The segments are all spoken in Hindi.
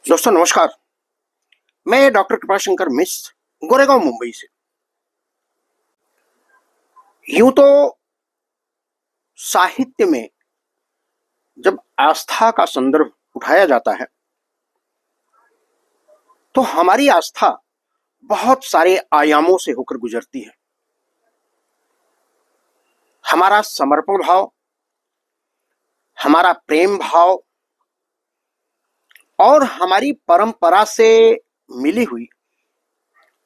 दोस्तों नमस्कार। मैं डॉक्टर कृपाशंकर मिश्र गोरेगांव मुंबई से। यूं तो साहित्य में जब आस्था का संदर्भ उठाया जाता है तो हमारी आस्था बहुत सारे आयामों से होकर गुजरती है। हमारा समर्पण भाव, हमारा प्रेम भाव और हमारी परंपरा से मिली हुई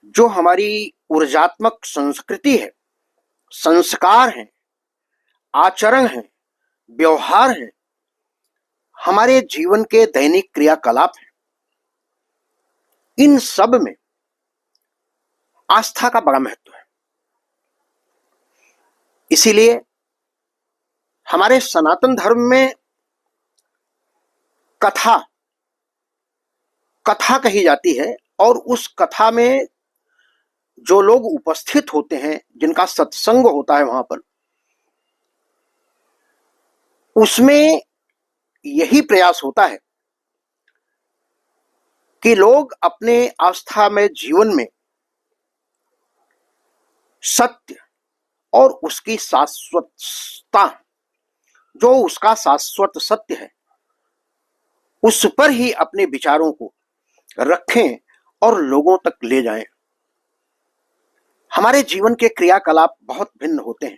जो हमारी ऊर्जात्मक संस्कृति है, संस्कार हैं, आचरण है, व्यवहार है, हमारे जीवन के दैनिक क्रियाकलाप हैं। इन सब में आस्था का बड़ा महत्व है। इसीलिए हमारे सनातन धर्म में कथा कथा कही जाती है और उस कथा में जो लोग उपस्थित होते हैं, जिनका सत्संग होता है वहां पर, उसमें यही प्रयास होता है कि लोग अपने आस्था में जीवन में सत्य और उसकी शाश्वतता, जो उसका शाश्वत सत्य है, उस पर ही अपने विचारों को रखें और लोगों तक ले जाएं। हमारे जीवन के क्रियाकलाप बहुत भिन्न होते हैं,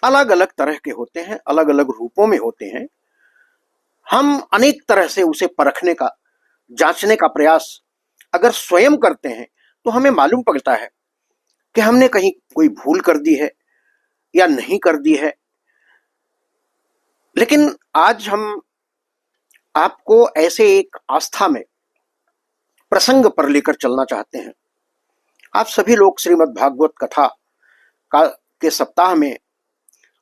अलग अलग तरह के होते हैं, अलग अलग रूपों में होते हैं। हम अनेक तरह से उसे परखने का, जांचने का प्रयास अगर स्वयं करते हैं तो हमें मालूम पड़ता है कि हमने कहीं कोई भूल कर दी है या नहीं कर दी है। लेकिन आज हम आपको ऐसे एक आस्था में प्रसंग पर लेकर चलना चाहते हैं। आप सभी लोग श्रीमद् भागवत कथा का के सप्ताह में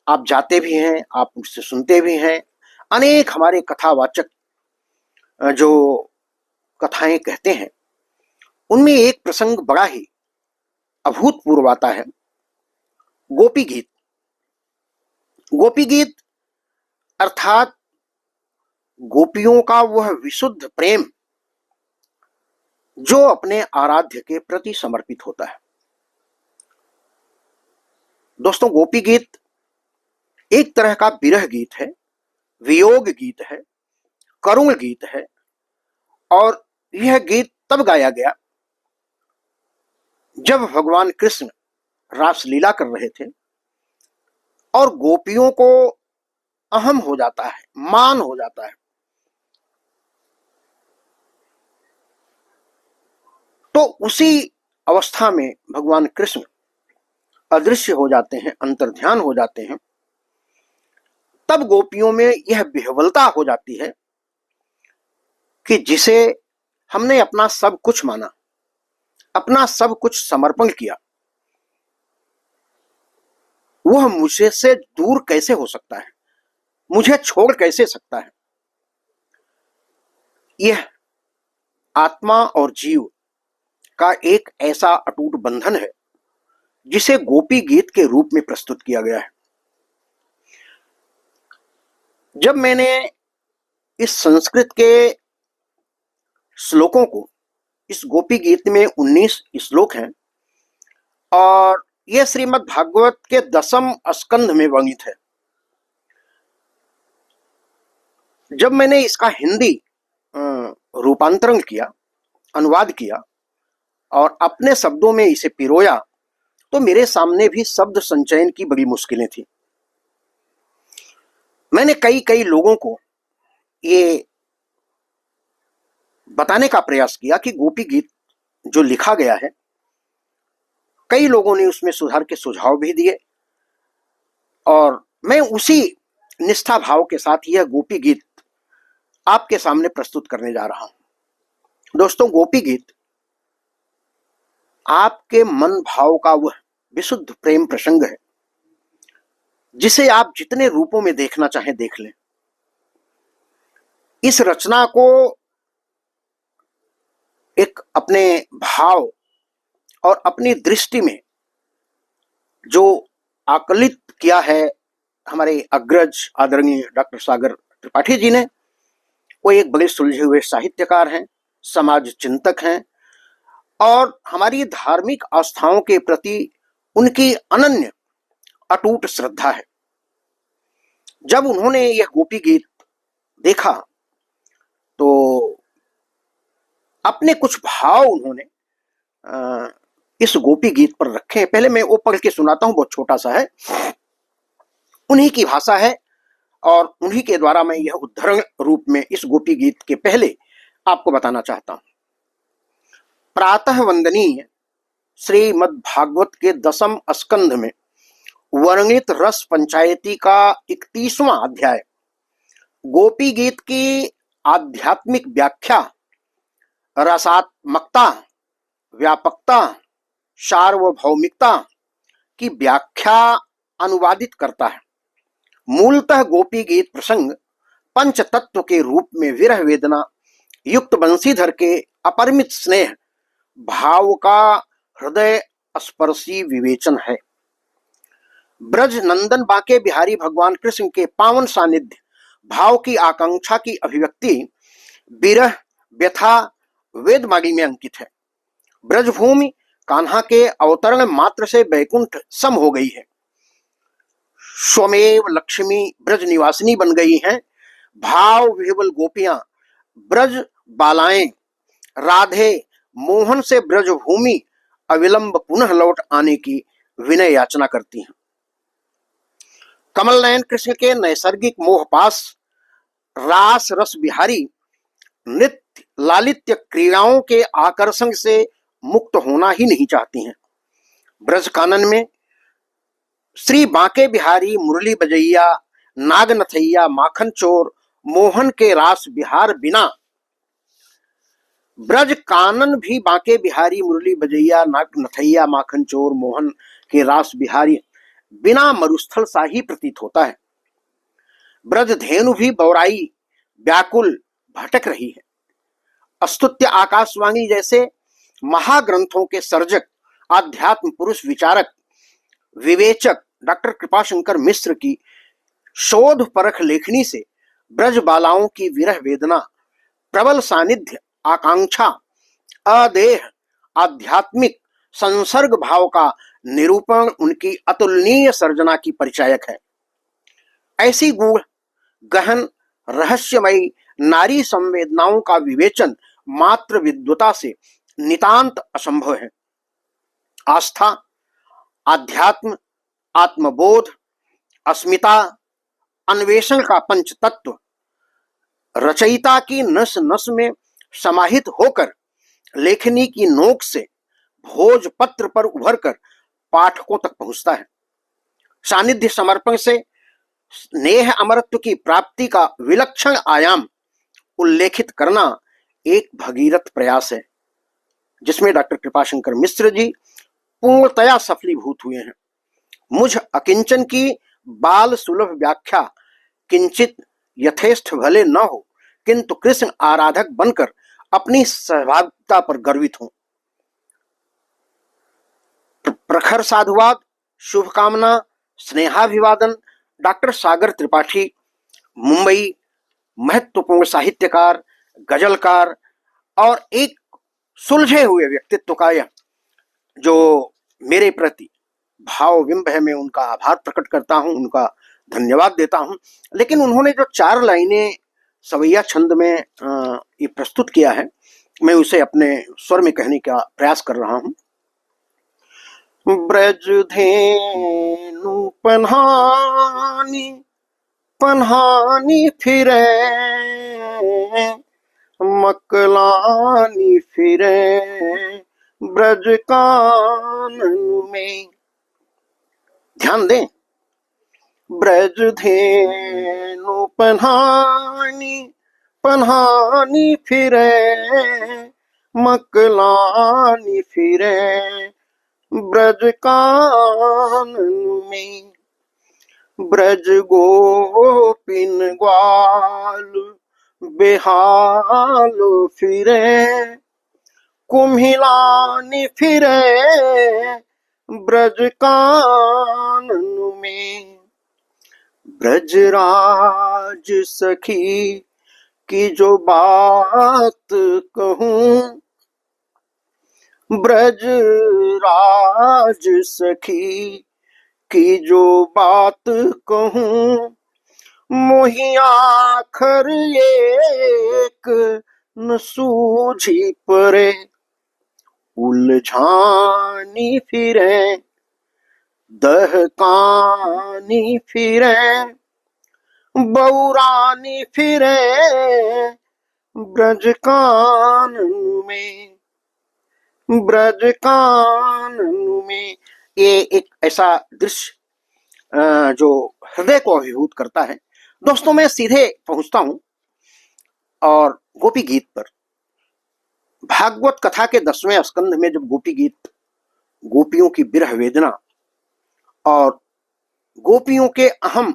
आप जाते भी हैं, आप उससे सुनते भी हैं। अनेक हमारे कथावाचक जो कथाएं कहते हैं, उनमें एक प्रसंग बड़ा ही अभूतपूर्व आता है, गोपी गीत। गोपी गीत अर्थात गोपियों का वह विशुद्ध प्रेम जो अपने आराध्य के प्रति समर्पित होता है। दोस्तों, गोपी गीत एक तरह का विरह गीत है, वियोग गीत है, करुण गीत है। और यह गीत तब गाया गया जब भगवान कृष्ण रासलीला कर रहे थे और गोपियों को अहम हो जाता है, मान हो जाता है। तो उसी अवस्था में भगवान कृष्ण अदृश्य हो जाते हैं, अंतर्ध्यान हो जाते हैं। तब गोपियों में यह विह्वलता हो जाती है कि जिसे हमने अपना सब कुछ माना, अपना सब कुछ समर्पण किया, वह मुझे से दूर कैसे हो सकता है, मुझे छोड़ कैसे सकता है। यह आत्मा और जीव का एक ऐसा अटूट बंधन है जिसे गोपी गीत के रूप में प्रस्तुत किया गया है। जब मैंने इस संस्कृत के श्लोकों को, इस गोपी गीत में 19 श्लोक हैं और यह श्रीमद् भागवत के 10वें स्कंध में वर्णित है। जब मैंने इसका हिंदी रूपांतरण किया, अनुवाद किया और अपने शब्दों में इसे पिरोया, तो मेरे सामने भी शब्द संचयन की बड़ी मुश्किलें थी। मैंने कई लोगों को ये बताने का प्रयास किया कि गोपी गीत जो लिखा गया है, कई लोगों ने उसमें सुधार के सुझाव भी दिए और मैं उसी निष्ठा भाव के साथ यह गोपी गीत आपके सामने प्रस्तुत करने जा रहा हूं। दोस्तों, गोपी गीत आपके मन भाव का वह विशुद्ध प्रेम प्रसंग है जिसे आप जितने रूपों में देखना चाहें देख लें। इस रचना को एक अपने भाव और अपनी दृष्टि में जो आकलित किया है हमारे अग्रज आदरणीय डॉक्टर सागर त्रिपाठी जी ने, वो एक बड़े सुलझे हुए साहित्यकार हैं, समाज चिंतक हैं और हमारी धार्मिक आस्थाओं के प्रति उनकी अनन्य अटूट श्रद्धा है। जब उन्होंने यह गोपी गीत देखा तो अपने कुछ भाव उन्होंने इस गोपी गीत पर रखे हैं। पहले मैं वो पढ़ के सुनाता हूं, बहुत छोटा सा है, उन्हीं की भाषा है और उन्हीं के द्वारा मैं यह उद्धरण रूप में इस गोपी गीत के पहले आपको बताना चाहता हूं। प्रातः वंदनीय श्रीमद् भागवत के 10वें स्कंध में वर्णित रस पंचायती का 31वां अध्याय गोपी गीत की आध्यात्मिक व्याख्या, रसात्मकता, व्यापकता, सार्वभौमिकता की व्याख्या अनुवादित करता है। मूलतः गोपी गीत प्रसंग पंच तत्व के रूप में विरह वेदना युक्त बंसीधर के अपरिमित स्नेह भाव का हृदय स्पर्शी विवेचन है। ब्रज नंदन बांके बिहारी भगवान कृष्ण के पावन सानिध्य भाव की आकांक्षा की अभिव्यक्ति विरह व्यथा वेदमाली में अंकित है। ब्रजभूमि कान्हा के अवतरण मात्र से बैकुंठ सम हो गई है। स्वमेव लक्ष्मी ब्रज निवासिनी बन गई हैं। भाव विह्वल गोपियां ब्रज बालाएं राधे मोहन से ब्रजभूमि अविलंब पुनः लौट आने की विनय याचना करती हैं। कमल नयन कृष्ण के नैसर्गिक मोहपास रास रस बिहारी नृत्य लालित्य क्रियाओं के आकर्षण से मुक्त होना ही नहीं चाहती हैं। ब्रज कानन में श्री बांके बिहारी मुरली बजैया नागनथैया माखन चोर मोहन के रास बिहार बिना ब्रज कानन भी बांके बिहारी मुरली बजैया नागनथैया माखन चोर मोहन के रास बिहारी बिना मरुस्थल सा ही प्रतीत होता है। ब्रज धेनु भी बौराई व्याकुल भटक रही है। अस्तुत्य आकाशवाणी जैसे महाग्रंथों के सर्जक आध्यात्म पुरुष विचारक विवेचक डॉक्टर कृपाशंकर मिश्र की शोध परख लेखनी से ब्रज बालाओं की विरह वेदना प्रबल सानिध्य आकांक्षा अदेह आध्यात्मिक संसर्ग भाव का निरूपण उनकी अतुलनीय सर्जना की परिचायक है। ऐसी गूढ़ गहन रहस्यमयी नारी संवेदनाओं का विवेचन मात्र विद्वता से नितांत असंभव है। आस्था, आध्यात्म, आत्मबोध, अस्मिता, अन्वेषण का पंच तत्व रचयिता की नस नस में समाहित होकर लेखनी की नोक से भोजपत्र पर उभरकर पाठकों तक पहुंचता है। सानिध्य समर्पण से स्नेह अमरत्व की प्राप्ति का विलक्षण आयाम उल्लेखित करना एक भगीरथ प्रयास है, जिसमें डॉक्टर कृपाशंकर मिश्र जी पूर्णतया सफलीभूत हुए हैं। मुझ अकिंचन की बाल सुलभ व्याख्या किंचित यथेष्ट भले न हो, किंतु कृष्ण आराधक बनकर अपनी सहभागिता पर गर्वित हूं। प्रखर साधुवाद, शुभकामना, स्नेहाभिवादन डॉक्टर सागर त्रिपाठी, मुंबई, महत्वपूर्ण साहित्यकार, गजलकार और एक सुलझे हुए व्यक्तित्व का यह जो मेरे प्रति भावविंब है, मैं उनका आभार प्रकट करता हूं, उनका धन्यवाद देता हूं। लेकिन उन्होंने जो 4 लाइनें सवैया छंद में ये प्रस्तुत किया है, मैं उसे अपने स्वर में कहने का प्रयास कर रहा हूं। ब्रज धेनु पन्हानी पन्हानी फिरे मकलानी फिरे ब्रज कानन में। ध्यान दें, ब्रज धेनु पन्हानी पन्हानी फिरे मकलानी फिरे ब्रज कानन में। ब्रज गोपिन ग्वाल बेहाल फिरे कुम्हिलानी फिरे ब्रज कानन में। ब्रजराज सखी की जो बात कहूं, ब्रज राज सखी की जो बात कहूं, मोहि आखर एक न सूझी परे, उलझानी फिरे दहकानी फिरे, बौरानी फिरे ब्रज कानन में, ब्रज कानन में। ये एक ऐसा दृश्य जो हृदय को अभिभूत करता है। दोस्तों, मैं सीधे पहुंचता हूं और गोपी गीत पर। भागवत कथा के 10वें स्कंध में जब गोपी गीत, गोपियों की विरह वेदना और गोपियों के अहम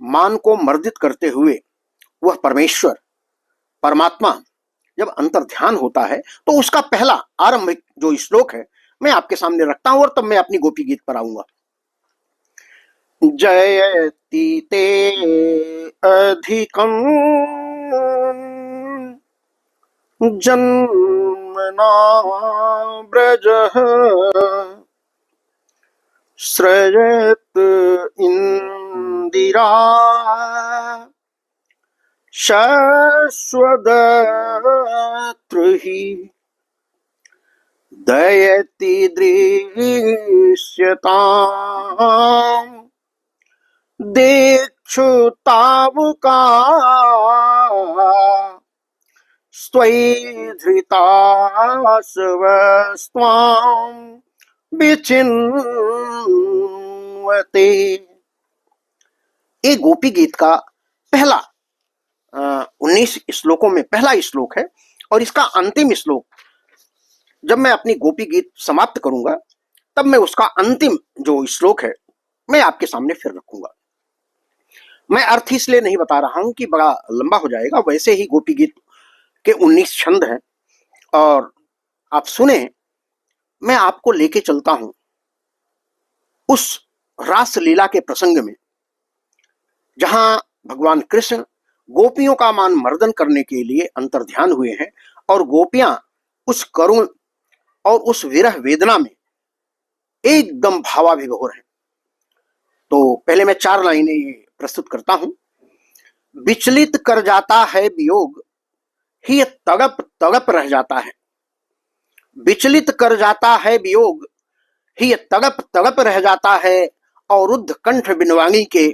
मान को मर्दित करते हुए वह परमेश्वर परमात्मा जब अंतर्ध्यान होता है, तो उसका पहला आरंभिक जो श्लोक है मैं आपके सामने रखता हूं और तब मैं अपनी गोपी गीत पर आऊंगा। जयति ते अधिकम जन्मना ब्रजः, सृजत इंदिरा शश्वदत्रुहि, दयति दृश्यताम् दिक्षुतावका, स्वै धृतासवस्त्वाम् विचिन्वते। ये गोपी गीत का पहला 19 श्लोकों में पहला श्लोक है और इसका अंतिम श्लोक जब मैं अपनी गोपी गीत समाप्त करूंगा तब मैं उसका अंतिम जो श्लोक है मैं आपके सामने फिर रखूंगा। मैं अर्थ इसलिए नहीं बता रहा हूं कि बड़ा लंबा हो जाएगा, वैसे ही गोपी गीत के 19 छंद हैं और आप सुने, मैं आपको लेके चलता हूं उस रास लीला के प्रसंग में जहां भगवान कृष्ण गोपियों का मान मर्दन करने के लिए अंतर्ध्यान हुए हैं और गोपियां उस करुण और उस विरह वेदना में एकदम भावाभिभोर हैं। तो पहले मैं 4 लाइनें प्रस्तुत करता हूं। विचलित कर जाता है वियोग, ही तड़प तड़प रह जाता है। विचलित कर जाता है वियोग, ही तड़प तड़प रह जाता है। अवरुद्ध कंठ बिनवाणी के,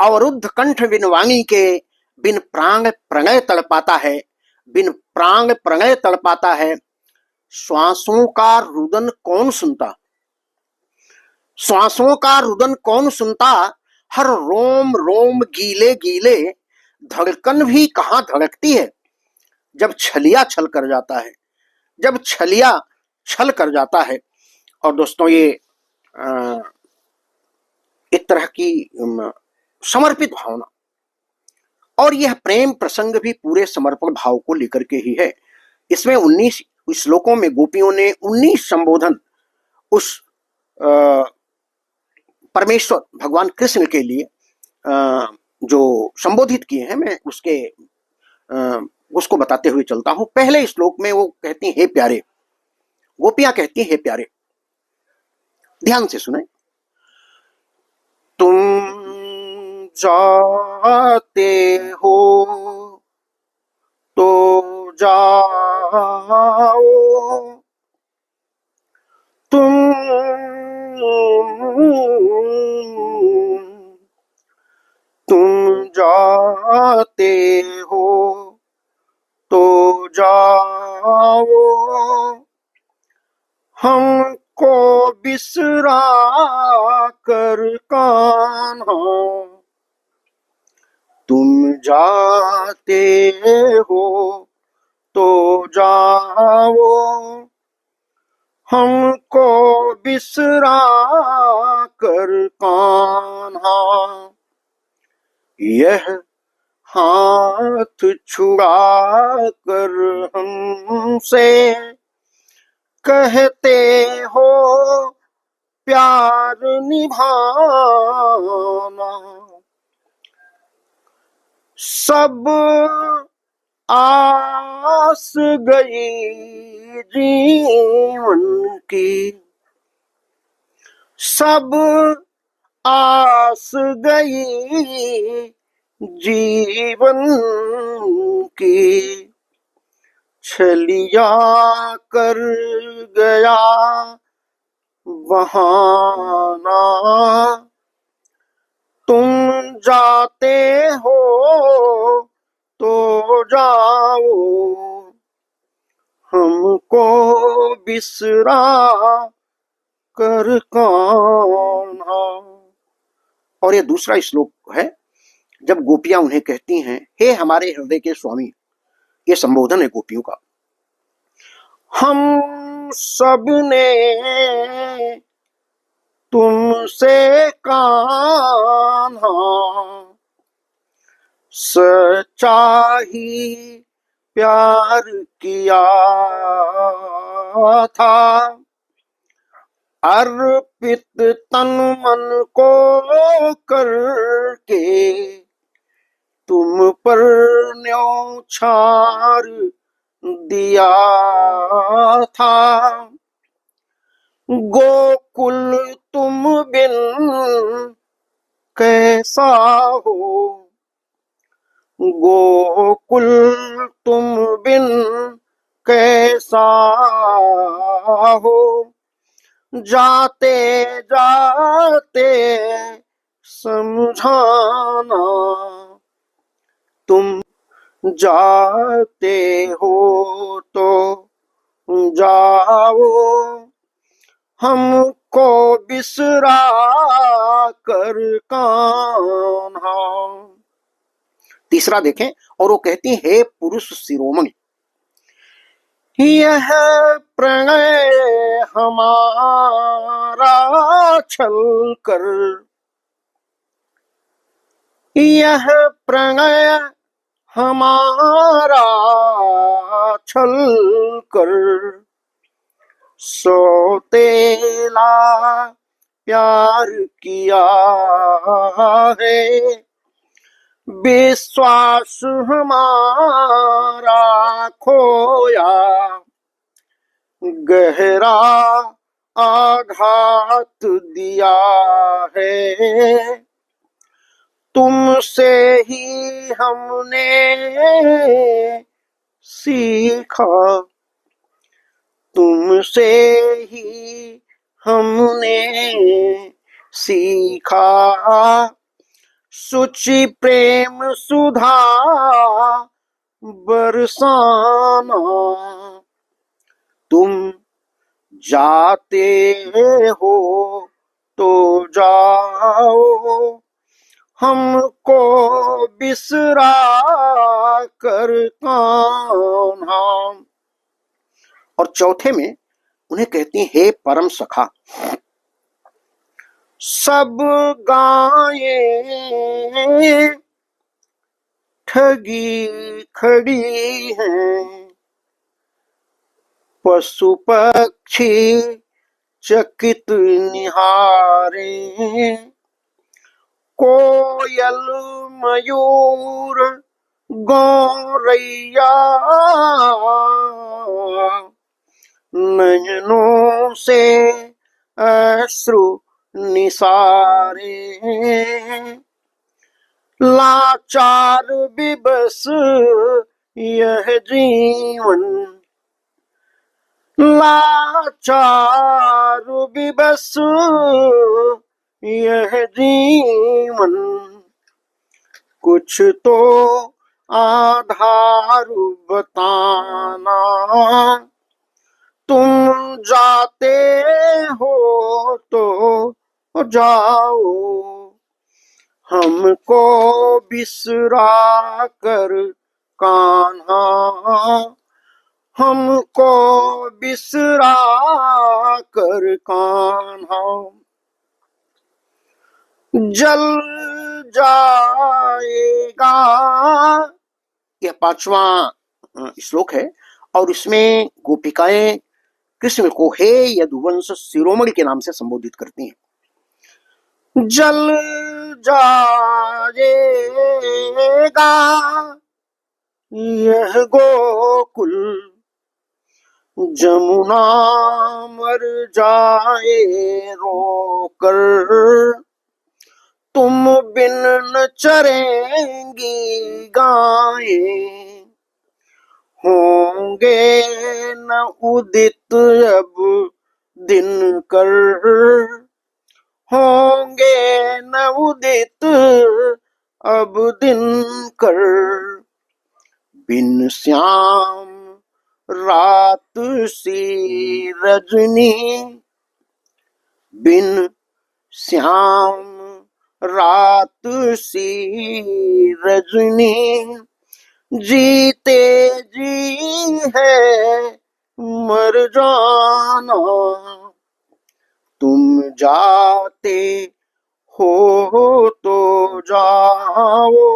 अवरुद्ध कंठ बिनवाणी के, बिन प्राण प्रणय तड़पाता है, बिन प्राण प्रणय तड़पाता है। श्वासों का रुदन कौन सुनता, श्वासों का रुदन कौन सुनता, हर रोम रोम गीले गीले, धड़कन भी कहां धड़कती है जब छलिया छल कर जाता है, जब छलिया छल कर जाता है। और दोस्तों, ये एक तरह की समर्पित भावना और यह प्रेम प्रसंग भी पूरे समर्पण भाव को लेकर के ही है। इसमें 19 श्लोकों में गोपियों ने 19 संबोधन उस परमेश्वर भगवान कृष्ण के लिए जो संबोधित किए हैं, मैं उसको बताते हुए चलता हूं। पहले श्लोक में वो कहती हैं, हे प्यारे, गोपियां कहती हैं, हे प्यारे। ध्यान से सुने। तुम जाते हो तो जाओ, तुम जाते हो तो जाओ, हमको बिसरा कर कान्हा, तुम जाते हो तो जाओ, हमको बिसरा कर कान्हा। यह हाथ छुड़ा कर हमसे कहते हो प्यार निभाना, सब आस गई जीवन की, सब आस गई जीवन की, छलिया कर गया बहाना, तुम जाते हो तो जाओ, हमको बिसरा कर कान्हा। और ये दूसरा श्लोक है, जब गोपियां उन्हें कहती हैं, हे हमारे हृदय के स्वामी, ये संबोधन है गोपियों का। हम सब ने तुमसे कान्हा सच्चा ही प्यार किया था, अर्पित तन मन को करके तुम पर न्योछावर दिया था। गोकुल तुम बिन कैसा हो, गोकुल तुम बिन कैसा हो, जाते जाते समझाना, तुम जाते हो तो जाओ, हमको बिसरा कर कान्हा। तीसरा देखें, और वो कहती है, हे पुरुष शिरोमणि, यह प्रणय हमारा छल कर, यह प्रणय हमारा छल कर, सौतेला प्यार किया है, विश्वास हमारा खोया, गहरा आघात दिया है, तुमसे ही हमने सीखा, तुमसे ही हमने सीखा, सुचि प्रेम सुधा बरसाना, तुम जाते हो तो जाओ, हमको बिसरा कर कान्हा। और चौथे में उन्हें कहती हैं, हे परम सखा, सब गायें ठगी खड़ी हैं, पशु पक्षी चकित निहारे, कोयल मयूर गौरैया नयनों से अश्रु निसारे, लाचार विबस यह जीवन, लाचार विबस यह जीवन, कुछ तो आधार बताना, तुम जाते हो तो जाओ, हमको बिसरा कर कान्हा, हमको बिसरा कर कान्हा। जल जाएगा, यह पांचवा श्लोक है, और इसमें गोपिकाएं कृष्ण को हे यदुवंश शिरोमणि के नाम से संबोधित करती हैं। जल जाएगा यह गोकुल, जमुना मर जाए रोकर, तुम बिन न चरेंगी गायें, होंगे न उदित अब दिनकर, होंगे न उदित अब दिनकर, बिन श्याम रात सी रजनी, बिन श्याम रात सी रजनी, जीते जी है मर जाना, तुम जाते हो तो जाओ,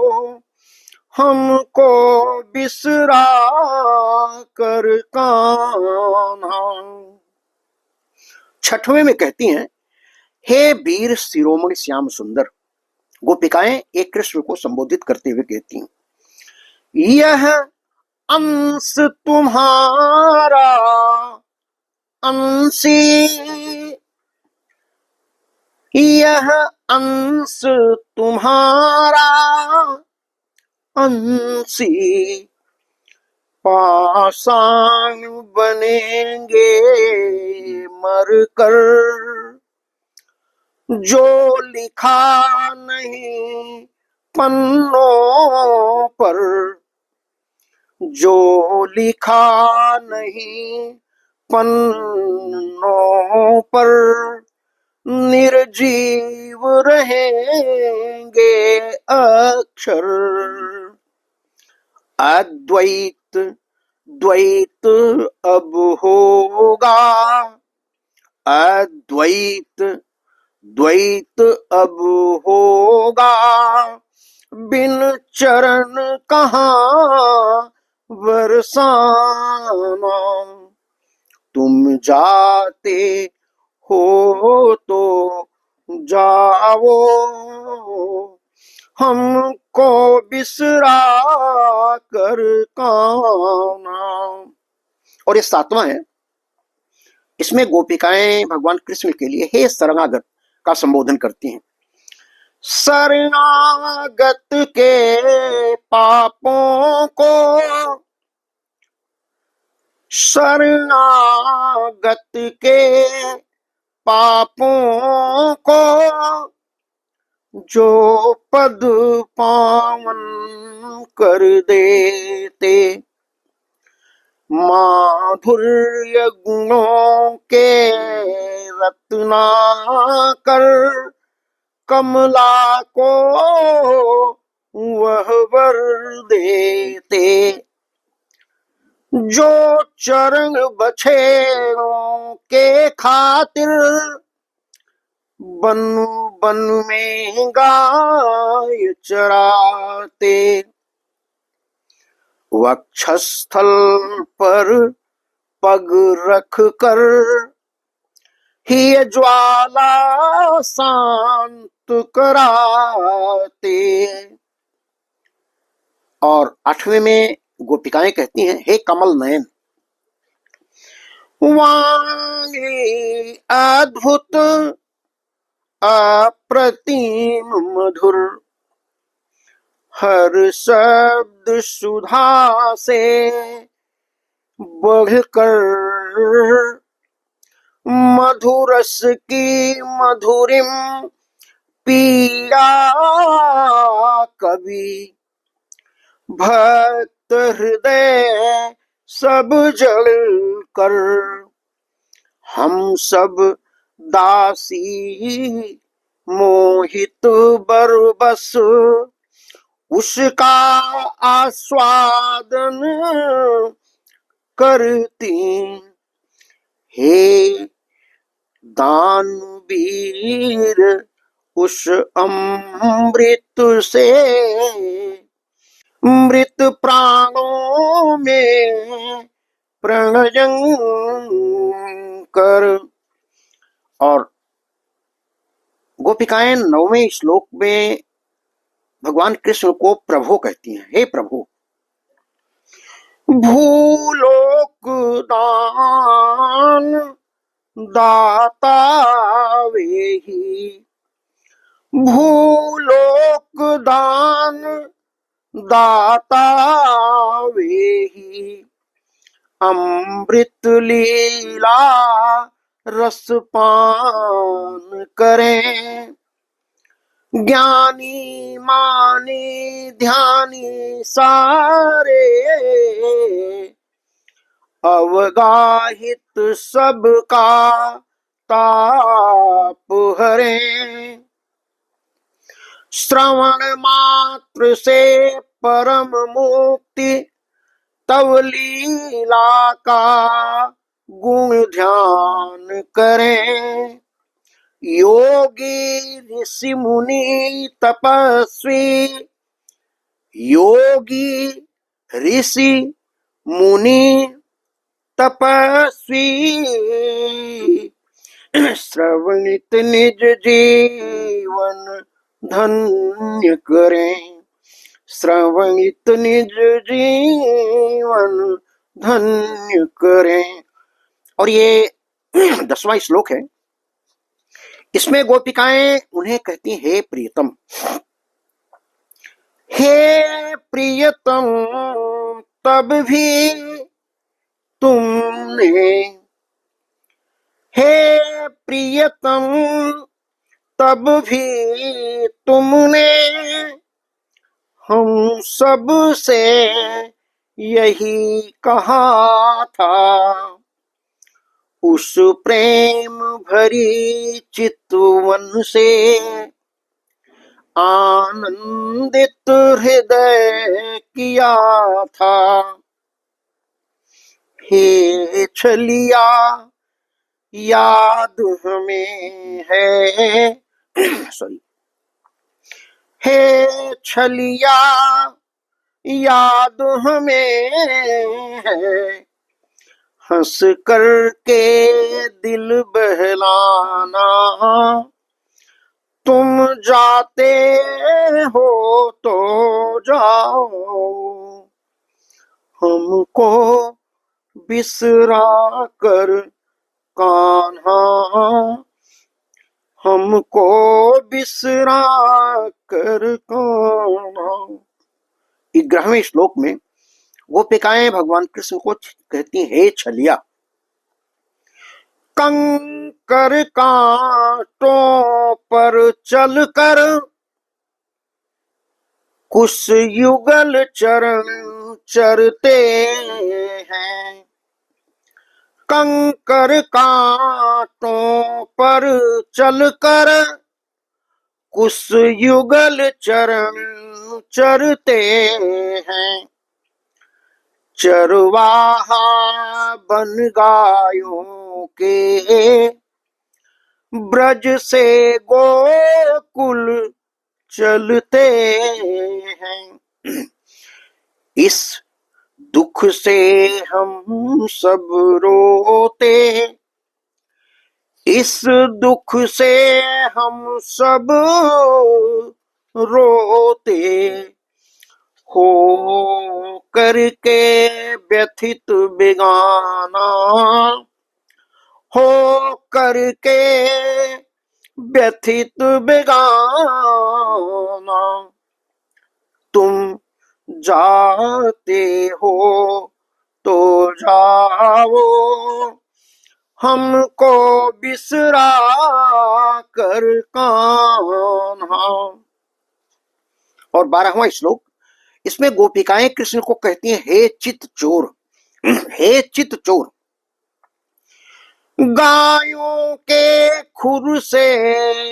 हमको बिसरा कर कान्हा। छठवें में कहती हैं, हे वीर शिरोमणि श्याम सुंदर। गोपिकाएं एक कृष्ण को संबोधित करते हुए कहती हैं, यह अंश तुम्हारा अंशी, यह अंश तुम्हारा अंशी, पाषाण बनेंगे मरकर, जो लिखा नहीं पन्नों पर, जो लिखा नहीं पन्नों पर, निर्जीव रहेंगे अक्षर, अद्वैत द्वैत अब होगा, अद्वैत द्वैत अब होगा, बिन चरण कहाँ बरसाना, तुम जाते हो तो जाओ, हमको बिसरा कर कान्हा। और ये सातवां है, इसमें गोपिकाएं भगवान कृष्ण के लिए हे शरणागत का संबोधन करती हैं। शरणागत के पापों को, शरणागत के पापों को, जो पद पावन कर देते, माधुर्य गुणों के रत्नाकर, कमला को वह वर देते, जो चरण बछेड़ों के खातिर, बन बन में गाय चराते, वक्षस्थल पर पग रख कर ही ज्वाला शांत कराते। और आठवें में गोपिकाएं कहती हैं, हे कमल नयन, वाणी अद्भुत अप्रतिम मधुर, हर शब्द सुधा से बढ़कर, मधुरस की मधुरिम पीड़ा कवि, भक्त हृदय सब जल कर, हम सब दासी मोहित बरबस, उसका आस्वादन करती, हे दानवीर उस अमृत से मृत प्राणों में प्रणयन कर। और गोपिकाएं 9वें श्लोक में भगवान कृष्ण को प्रभु कहती हैं। हे प्रभु, भूलोक दान दाता वेही, भूलोक दान दाता वेही, अमृत लीला रस पान करें, ज्ञानी मानी ध्यानी सारे, अवगाहित सबका ताप हरें, श्रवण मात्र से परम मुक्ति, तव लीला का गुण ध्यान करें, योगी ऋषि मुनि तपस्वी, योगी ऋषि मुनि तपस्वी, श्रवणित निज जीवन धन्य करें, श्रवणित निज जीवन धन्य करें। और ये 10वां श्लोक है। इसमें गोपिकाएं उन्हें कहती, हे प्रियतम, हे प्रियतम, तब भी तुमने, हे प्रियतम, तब भी तुमने हम सब से यही कहा था, उस प्रेम भरी चितवन से आनंदित हृदय किया था, हे छलिया याद हमें है, सॉरी, हे छलिया याद हमें है, हंस करके दिल बहलाना, तुम जाते हो तो जाओ, हमको बिसरा कर कान्हा, हमको बिसरा कर कान्हा। 11वें श्लोक में गोपिकाएं भगवान कृष्ण को कहती, हे छलिया, कंकर कांटों पर चलकर कुश युगल चरण चरते हैं, कंकर कांटों पर चलकर कुश युगल चरण चरते हैं, चरवाहा बन गायों के ब्रज से गोकुल चलते हैं, इस दुख से हम सब रोते, इस दुख से हम सब रोते, हो करके व्यथित बेगाना, हो करके व्यथित बेगाना, तुम जाते हो तो जाओ, हमको बिसरा कर कान्हा। और 12वां श्लोक, इसमें गोपिकाएं कृष्ण को कहती हैं, हे चित चोर, हे चित चोर, गायों के खुर से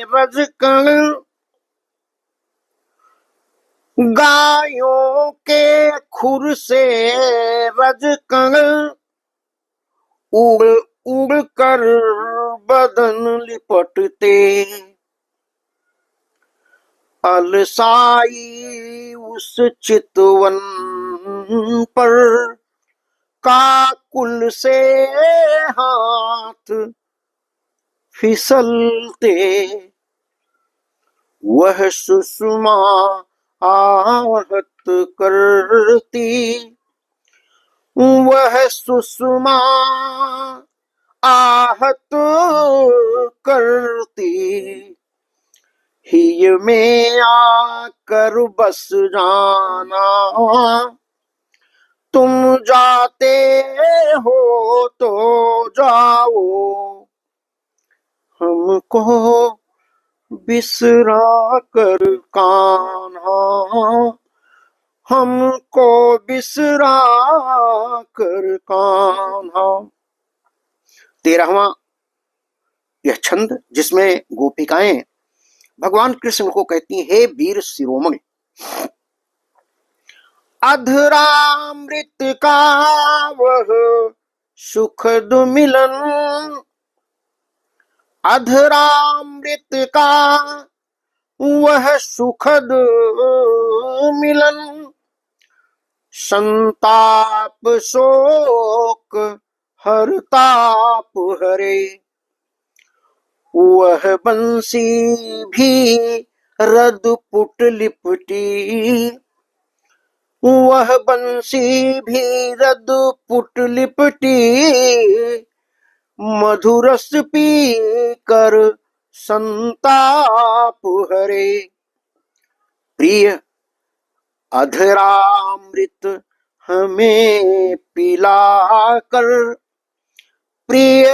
रजकण, गायों के खुर से रजकण, उड़ उड़ कर बदन लिपटते, अलसाई उस चितवन पर काकुल से हाथ फिसलते, वह सुषमा आहत करती, वह सुषमा आहत करती, हिय में आकर बस जाना। तुम जाते हो तो जाओ, हमको बिसरा कर कान्हा, हमको बिसरा कर कान्हा। 13वां यह छंद जिसमें गोपिकाएं भगवान कृष्ण को कहती हैं, हे वीर शिरोमणि, अधरामृत का वह सुखद मिलन, अधरामृत का वह सुखद मिलन, संताप शोक हरताप हरे, वह बंसी भी रद पुट लिपटी, वह बंसी भी रद पुट लिपटी, मधुरस पी कर संताप हरे। प्रिय अधरामृत हमें पिलाकर, प्रिय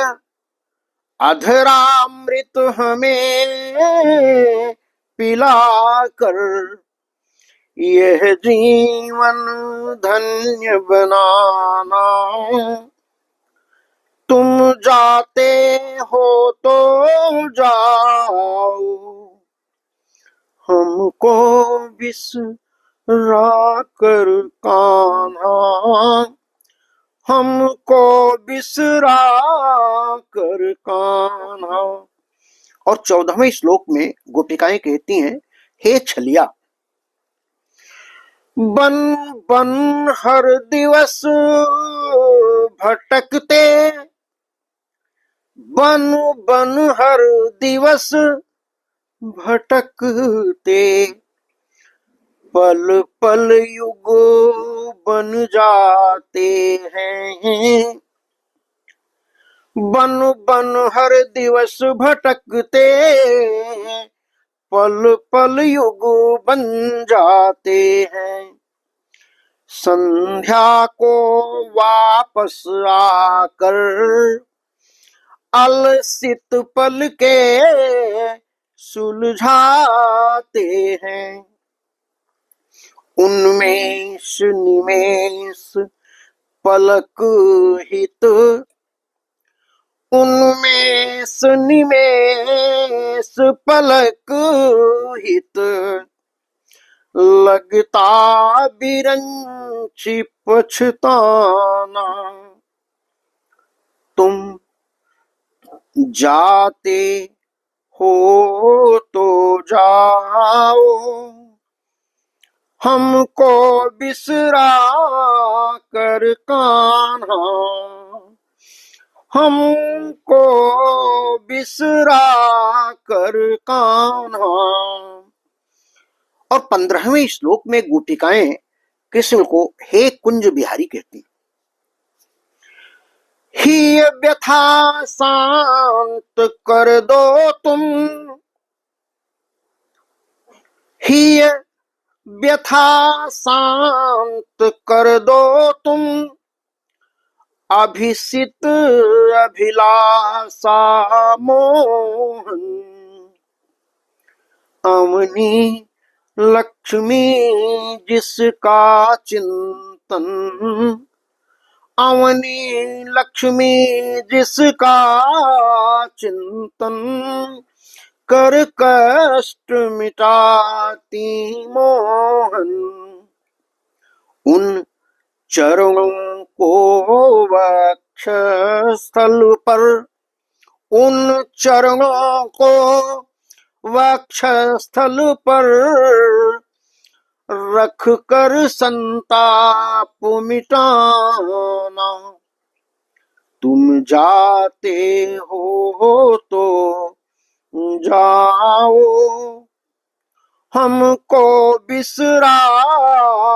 अधरामृत हमें पिलाकर, यह जीवन धन्य बनाना। तुम जाते हो तो जाओ, हमको बिसरा कर कान्हा, हमको बिसरा कर कान्हा। और 14वें श्लोक में गोपिकाएं कहती हैं, हे छलिया, बन बन हर दिवस भटकते, बन बन हर दिवस भटकते, पल पल युग बन जाते हैं, बन बन हर दिवस भटकते, पल पल युग बन जाते हैं, संध्या को वापस आकर अलसित पल के सुलझाते हैं, उन्मेष निमेष पलक हित, उन्मेष निमेष पलक हित, लगता बिरंची पछताना। तुम जाते हो तो जाओ, हमको बिसरा कर कान्हा, हमको बिसरा कर कान्हा। और 15वें श्लोक में गोपिकाएं कृष्ण को हे कुंज बिहारी कहती, ही व्यथा शांत कर दो तुम, ही व्यथा शांत कर दो तुम, अभिसित अभिलाषा मोहन, अवनी लक्ष्मी जिसका चिंतन, अवनी लक्ष्मी जिसका चिंतन, कर कष्ट मिटाती मोहन, उन चरणों को वक्षस्थल पर, उन चरणों को वक्षस्थल पर रख कर संताप मिटाना। तुम जाते हो तो जाओ, हमको बिसरा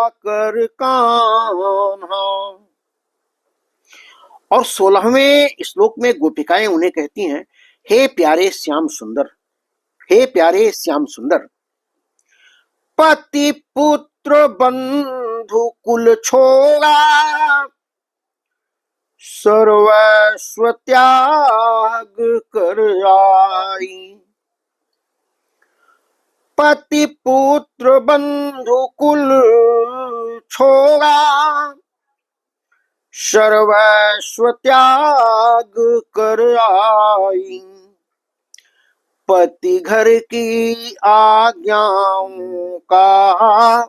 कर कान्हा। और 16वें श्लोक में गोपिकाएं उन्हें कहती हैं, हे प्यारे श्याम सुंदर, हे प्यारे श्याम सुंदर, पति पुत्र बंधु कुल छोड़ा, सर्वस्व त्याग कर आई। पति पुत्र बंधु कुल छोड़ा, सर्वस्व त्याग कर आई। पति घर की आज्ञाओं का,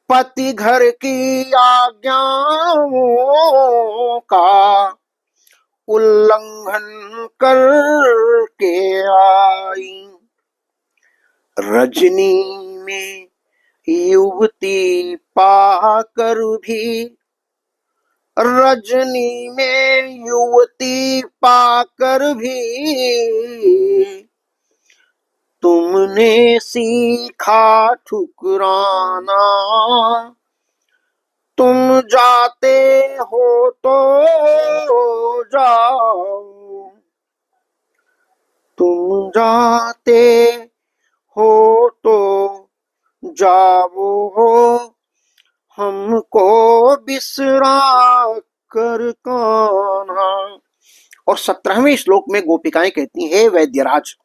पति घर की आज्ञाओं का उल्लंघन करके आई। रजनी में युवती पाकर भी, रजनी में युवती पाकर भी, तुमने सीखा ठुकराना। तुम जाते हो तो जाओ, तुम जाते हो तो जाओ, हमको बिसरा कर कान्हा। और 17वें श्लोक में गोपिकाएं कहती, हे वैद्यराज,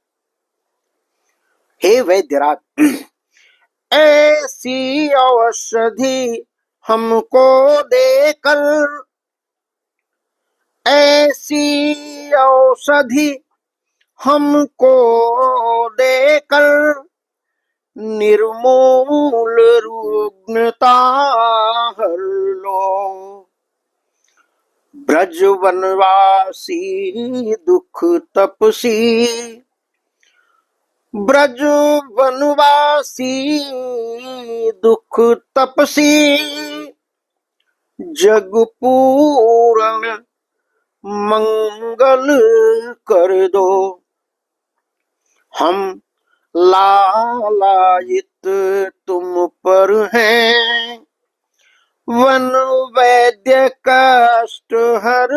हे वैद्यराज, ऐसी औषधि हमको देकर, ऐसी औषधि हमको देकर, निर्मूल रुग्णता हर लो। ब्रज वनवासी दुख तपसी, ब्रज वनवासी दुख तपसी, जग पूर्ण मंगल कर दो। हम लालायित तुम पर हैं, वन वैद्य कष्ट हर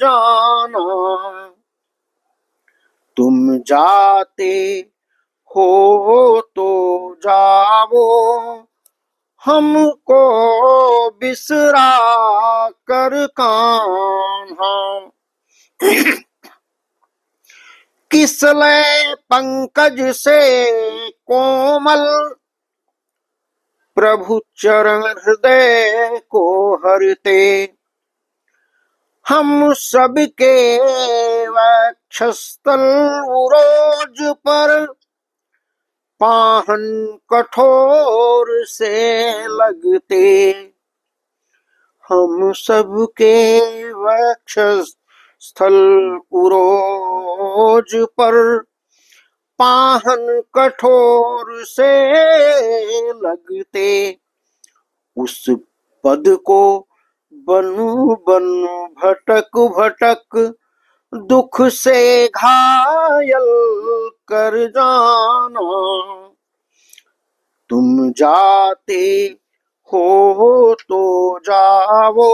जाना। तुम जाते हो तो जाओ, हमको बिसरा कर कान्हा। किसलय पंकज से कोमल, प्रभु चरण हृदय को हरते। हम सबके वक्षस्थल उरोज पर, पाहन कठोर से लगते। हम सबके वक्षस्थल उरोज पर, पाहन कठोर से लगते। उस पद को बनु बनु भटक भटक, दुख से घायल कर जाना। तुम जाते हो तो जाओ,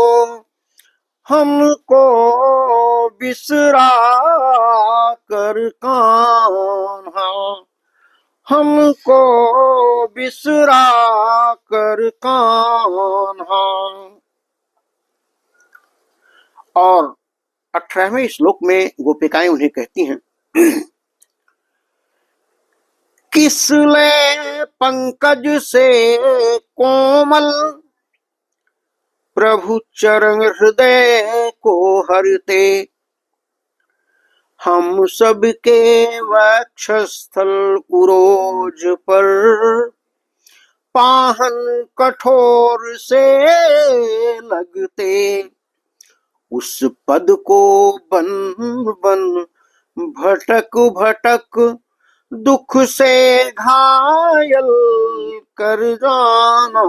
हमको बिसरा कर कान्हा। हमको बिसरा कर कान्हा। और 18वें श्लोक में गोपिकाएं उन्हें कहती हैं, किसले पंकज से कोमल, प्रभु चरण हृदय को हरते। हम सबके वक्षस्थल उरोज पर, पाहन कठोर से लगते। उस पद को बन बन भटक भटक, दुख से घायल कर जाना।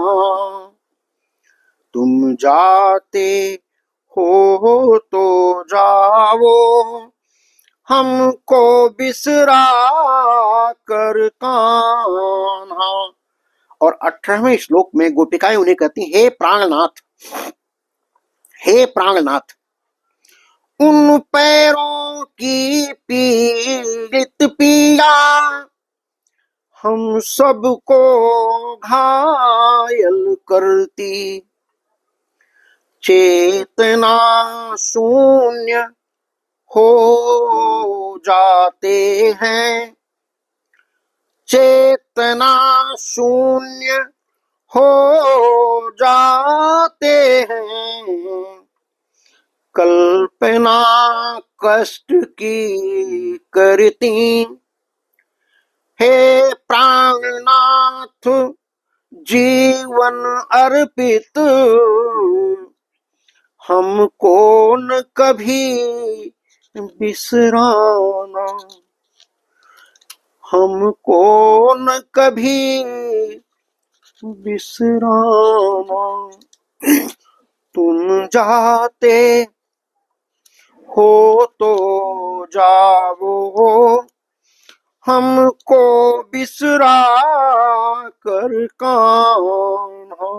तुम जाते हो तो जाओ, हमको बिसरा कर कान्हा। और 18वें श्लोक में गोपिकाएं उन्हें कहती, हे प्राणनाथ, हे प्राणनाथ, उन पैरों की पीड़ित पीड़ा हम सबको घायल करती। चेतना शून्य हो जाते हैं, चेतना शून्य हो जाते हैं, कल्पना कष्ट की करती। हे प्राणनाथ, जीवन अर्पित हमको न कभी बिसराना, हमको न कभी बिसराना। तुम जाते हो तो जाओ, हमको बिसरा कर कान्हा।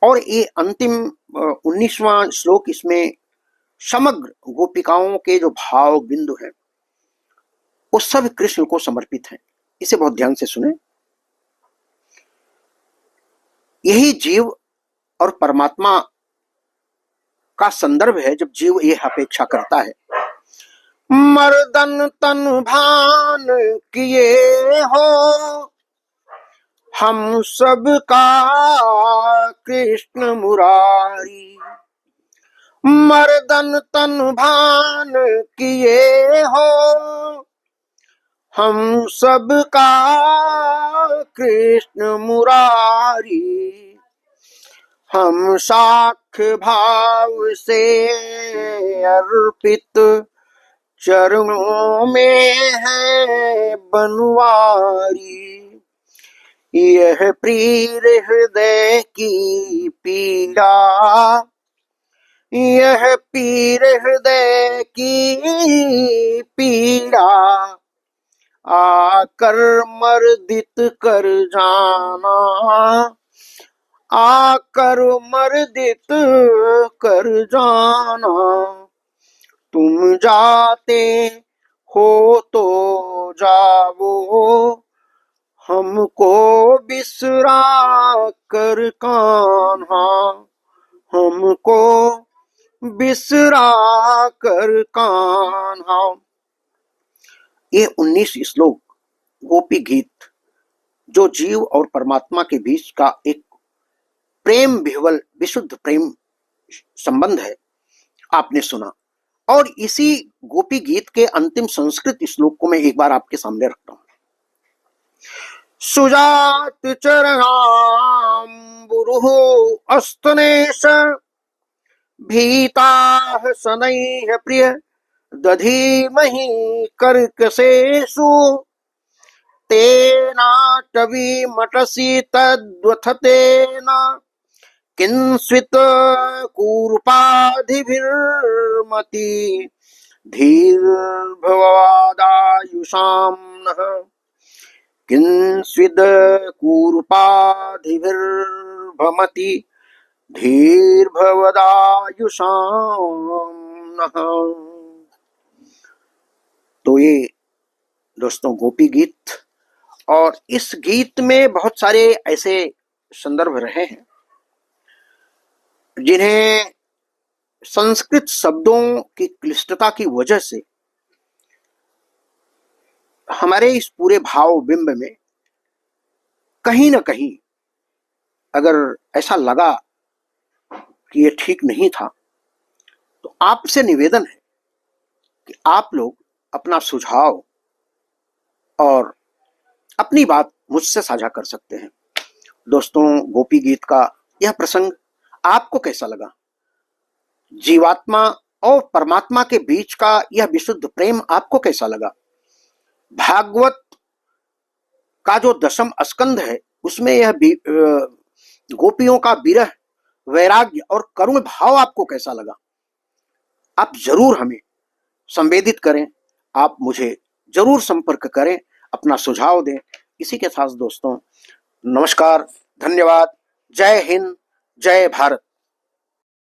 और ये अंतिम 19वां श्लोक, इसमें समग्र गोपिकाओं के जो भाव बिंदु हैं वो सब कृष्ण को समर्पित हैं। इसे बहुत ध्यान से सुने। यही जीव और परमात्मा का संदर्भ है जब जीव यह अपेक्षा करता है, मर्दन तन भान किए हो हम सब का कृष्ण मुरारी। मर्दन तन भान किए हो हम सब का कृष्ण मुरारी। हम साक्ष्य भाव से अर्पित चरणों में है बनवारी। यह प्रिय हृदय की पीड़ा, यह पीर हृदय की पीड़ा आकर मर्दित कर जाना, आकर मर्दित कर जाना। तुम जाते हो तो जाओ, हमको बिसरा कर कान्हा, हमको बिसरा कर कान्हा। ये 19 श्लोक गोपी गीत जो जीव और परमात्मा के बीच का एक प्रेम विह्वल विशुद्ध प्रेम संबंध है, आपने सुना। और इसी गोपी गीत के अंतिम संस्कृत श्लोक को मैं एक बार आपके सामने रखता हूं। सुजात चरणाम्बुरुः अस्तनेश भीताः शनैः प्रिय दधीमहि कर्कशेषु। तेनाटवीमटसि तद्वथतेन किंस्वित् कूर्पाधिभिर्मति धीर्भवादायुषां नः। किंस्विद् कूर्पाधिभिर्भमति धीर्भवदायुषां नः। तो ये दोस्तों गोपी गीत, और इस गीत में बहुत सारे ऐसे संदर्भ रहे हैं जिन्हें संस्कृत शब्दों की क्लिष्टता की वजह से हमारे इस पूरे भाव बिंब में कहीं ना कहीं अगर ऐसा लगा कि ये ठीक नहीं था, तो आपसे निवेदन है कि आप लोग अपना सुझाव और अपनी बात मुझसे साझा कर सकते हैं। दोस्तों, गोपी गीत का यह प्रसंग आपको कैसा लगा? जीवात्मा और परमात्मा के बीच का यह विशुद्ध प्रेम आपको कैसा लगा? भागवत का जो 10वां स्कंध है उसमें यह गोपियों का विरह, वैराग्य और करुण भाव आपको कैसा लगा? आप जरूर हमें संवेदित करें, आप मुझे जरूर संपर्क करें, अपना सुझाव दें। इसी के साथ दोस्तों, नमस्कार, धन्यवाद, जय हिंद, जय भारत।